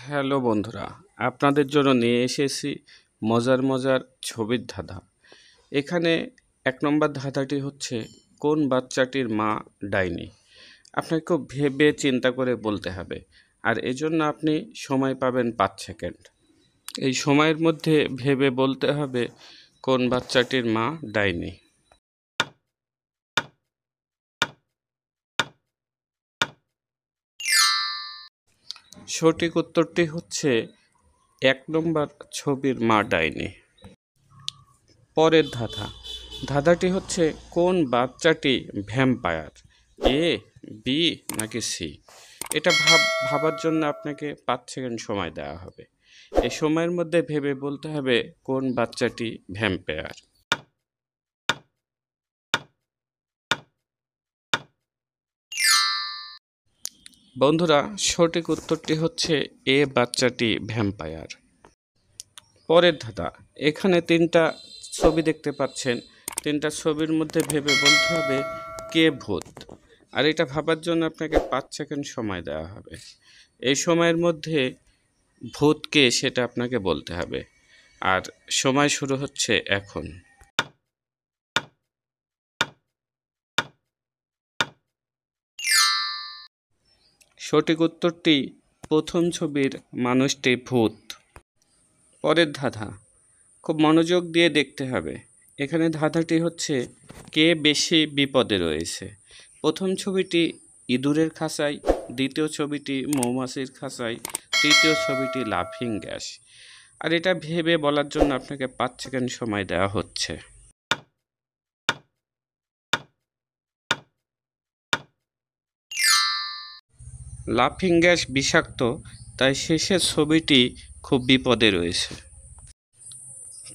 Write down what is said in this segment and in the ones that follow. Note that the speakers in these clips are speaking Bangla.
হ্যালো বন্ধুরা, আপনাদের জন্য নিয়ে এসেছি মজার মজার ছবির ধাঁধা। এখানে ১ নম্বর ধাঁধাটি হচ্ছে, কোন বাচ্চাটির মা ডাইনি? আপনাকে খুব ভেবে চিন্তা করে বলতে হবে, আর এজন্য আপনি সময় পাবেন ৫ সেকেন্ড। এই সময়ের মধ্যে ভেবে বলতে হবে কোন বাচ্চাটির মা ডাইনি। সঠিক উত্তরটি হচ্ছে ১ নম্বর ছবির মা ডাইনি। পরের ধাঁধাটি হচ্ছে, কোন বাচ্চাটি ভ্যাম্পায়ার? এ, বি নাকি সি? এটা ভাবার জন্য আপনাকে ৫ সেকেন্ড সময় দেওয়া হবে। এই সময়ের মধ্যে ভেবে বলতে হবে কোন বাচ্চাটি ভ্যাম্পায়ার। বন্ধুরা, সঠিক উত্তরটি হচ্ছে এ, বাচ্চাটি ভ্যাম্পায়ার। পরের ধাঁধা, এখানে ৩টা ছবি দেখতে পাচ্ছেন। ৩টা ছবির মধ্যে ভেবে বলতে হবে কে ভূত, আর এটা ভাবার জন্য আপনাকে ৫ সেকেন্ড সময় দেওয়া হবে। এই সময়ের মধ্যে ভূত কে সেটা আপনাকে বলতে হবে, আর সময় শুরু হচ্ছে এখন। সঠিক উত্তরটি প্রথম ছবির মানুষটি ভূত। পরের ধাঁধা, খুব মনোযোগ দিয়ে দেখতে হবে। এখানে ধাঁধাটি হচ্ছে, কে বেশি বিপদে রয়েছে? প্রথম ছবিটি ইঁদুরের খাঁচায়, দ্বিতীয় ছবিটি মৌমাছির খাঁচায়, তৃতীয় ছবিটি লাফিং গ্যাস। আর এটা ভেবে বলার জন্য আপনাকে ৫ সেকেন্ড সময় দেওয়া হচ্ছে। লাফিং গ্যাস বিষাক্ত, তাই শেষের ছবিটি খুব বিপদে রয়েছে।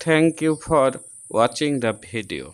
Thank you for watching the video.